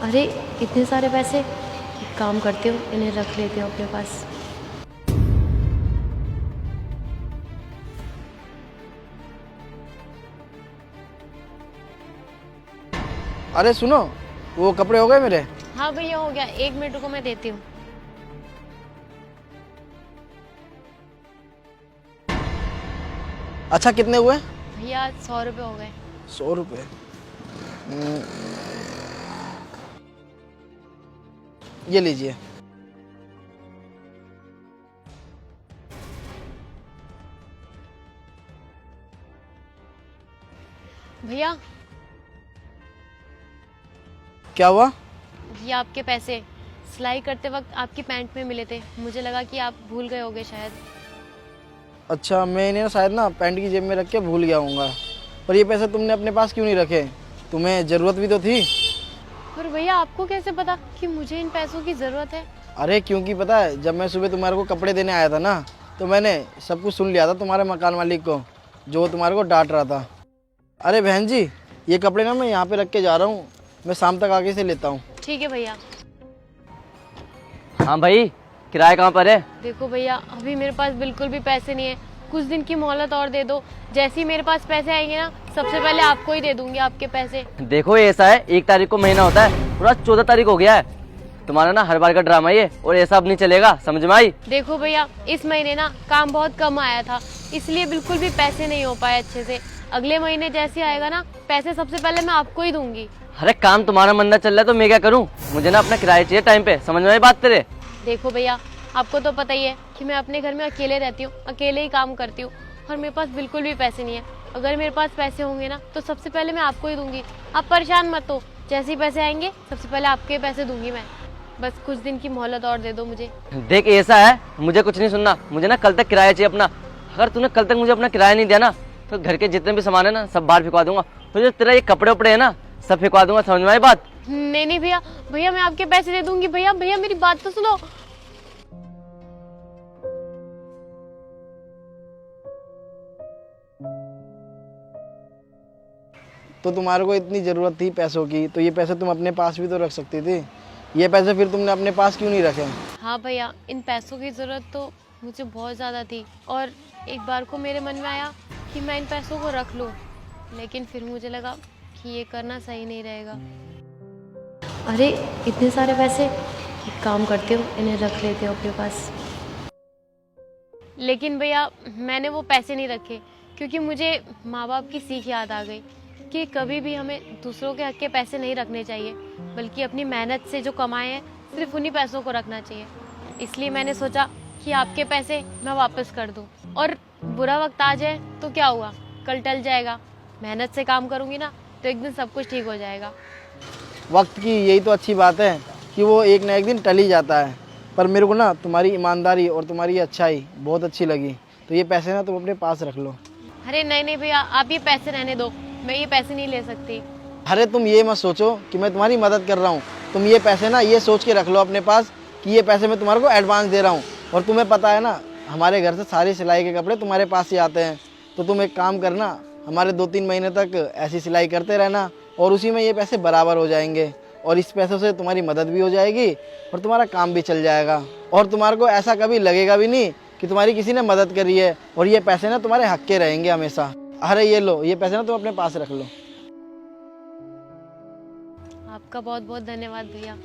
अरे इतने सारे पैसे, एक काम करती हूँ इन्हें रख लेती हूँ अपने पास। अरे सुनो, वो कपड़े हो गए मेरे? हाँ भैया हो गया, 1 मिनट रुको मैं देती हूँ। अच्छा कितने हुए? भैया 100 रुपये हो गए। 100 रुपये? ये लीजिए। भैया क्या हुआ? ये आपके पैसे सिलाई करते वक्त आपकी पैंट में मिले थे, मुझे लगा कि आप भूल गए होगे शायद। अच्छा, मैं इन्हें शायद ना पैंट की जेब में रख के भूल गया हूँगा। पर ये पैसे तुमने अपने पास क्यों नहीं रखे? तुम्हें ज़रूरत भी तो थी। पर भैया आपको कैसे पता कि मुझे इन पैसों की ज़रूरत है? अरे क्योंकि पता है, जब मैं सुबह तुम्हारे को कपड़े देने आया था ना, तो मैंने सब कुछ सुन लिया था तुम्हारे मकान मालिक को, जो तुम्हारे को डांट रहा था। अरे बहन जी, ये कपड़े ना मैं यहाँ पे रख के जा रहा हूँ, मैं शाम तक आगे से लेता हूँ। ठीक है भैया। हाँ भाई, किराया कहाँ पर है? देखो भैया, अभी मेरे पास बिल्कुल भी पैसे नहीं है, कुछ दिन की मोहलत और दे दो। जैसे ही मेरे पास पैसे आएंगे ना, सबसे पहले आपको ही दे दूंगी आपके पैसे। देखो ये ऐसा है, 1 तारीख को महीना होता है, पूरा 14 तारीख हो गया है। तुम्हारा ना हर बार का ड्रामा ये, और ऐसा अब नहीं चलेगा, समझ में आई? देखो भैया, इस महीने ना काम बहुत कम आया था, इसलिए बिल्कुल भी पैसे नहीं हो पाए अच्छे से। अगले महीने जैसे आएगा ना, पैसे सबसे पहले मैं आपको ही दूंगी। अरे काम तुम्हारा मंदा चल रहा है तो मैं क्या करूँ? मुझे ना अपना किराया चाहिए टाइम पे, समझ में आई बात तेरे? देखो भैया, आपको तो पता ही है कि मैं अपने घर में अकेले रहती हूँ, अकेले ही काम करती हूँ, और मेरे पास बिल्कुल भी पैसे नहीं है। अगर मेरे पास पैसे होंगे ना, तो सबसे पहले मैं आपको ही दूंगी। आप परेशान मत हो, जैसे ही पैसे आएंगे सबसे पहले आपके पैसे दूंगी मैं। बस कुछ दिन की मोहलत और दे दो मुझे। देख ऐसा है, मुझे कुछ नहीं सुनना, मुझे ना कल तक किराया चाहिए अपना। अगर तूने कल तक मुझे अपना किराया नहीं दिया ना, तो घर के जितने भी सामान है ना, सब बाहर फेंकवा दूंगा। तो जो तेरा ये कपड़े उपड़े है ना, सब फेंकवा दूंगा, समझ में आई बात? नहीं नहीं भैया, भैया मैं आपके पैसे दे दूंगी। भैया भैया मेरी बात तो सुनो। तो तुम्हारे को इतनी ज़रूरत थी पैसों की, तो ये पैसे तुम अपने पास भी तो रख सकती थी। ये पैसे फिर तुमने अपने पास क्यों नहीं रखे? हाँ भैया, इन पैसों की ज़रूरत तो मुझे बहुत ज़्यादा थी, और एक बार को मेरे मन में आया कि मैं इन पैसों को रख लूँ, लेकिन फिर मुझे लगा कि ये करना सही नहीं रहेगा। अरे इतने सारे पैसे, एक काम करती हूँ इन्हें रख लेती हूँ अपने पास। लेकिन भैया मैंने वो पैसे नहीं रखे, क्योंकि मुझे माँ बाप की सीख याद आ गई कि कभी भी हमें दूसरों के हक के पैसे नहीं रखने चाहिए, बल्कि अपनी मेहनत से जो कमाए हैं सिर्फ उन्हीं पैसों को रखना चाहिए। इसलिए मैंने सोचा कि आपके पैसे मैं वापस कर दूं, और बुरा वक्त आ जाए तो क्या हुआ, कल टल जाएगा। मेहनत से काम करूंगी ना, तो एक दिन सब कुछ ठीक हो जाएगा। वक्त की यही तो अच्छी बात है कि वो एक ना एक दिन टल ही जाता है। पर मेरे को ना तुम्हारी ईमानदारी और तुम्हारी अच्छाई बहुत अच्छी लगी, तो ये पैसे ना तुम अपने पास रख लो। अरे नहीं नहीं भैया, आप ये पैसे रहने दो, मैं ये पैसे नहीं ले सकती। अरे तुम ये मत सोचो कि मैं तुम्हारी मदद कर रहा हूँ, तुम ये पैसे ना ये सोच के रख लो अपने पास कि ये पैसे मैं तुम्हारे को एडवांस दे रहा हूँ। और तुम्हें पता है ना, हमारे घर से सारी सिलाई के कपड़े तुम्हारे पास ही आते हैं। तो तुम एक काम करना, हमारे 2-3 महीने तक ऐसी सिलाई करते रहना, और उसी में ये पैसे बराबर हो जाएंगे, और इस पैसों से तुम्हारी मदद भी हो जाएगी और तुम्हारा काम भी चल जाएगा। और तुम्हारे को ऐसा कभी लगेगा भी नहीं कि तुम्हारी किसी ने मदद करी है, और ये पैसे ना तुम्हारे हक के रहेंगे हमेशा। अरे ये लो, ये पैसे ना तुम अपने पास रख लो। आपका बहुत बहुत धन्यवाद भैया।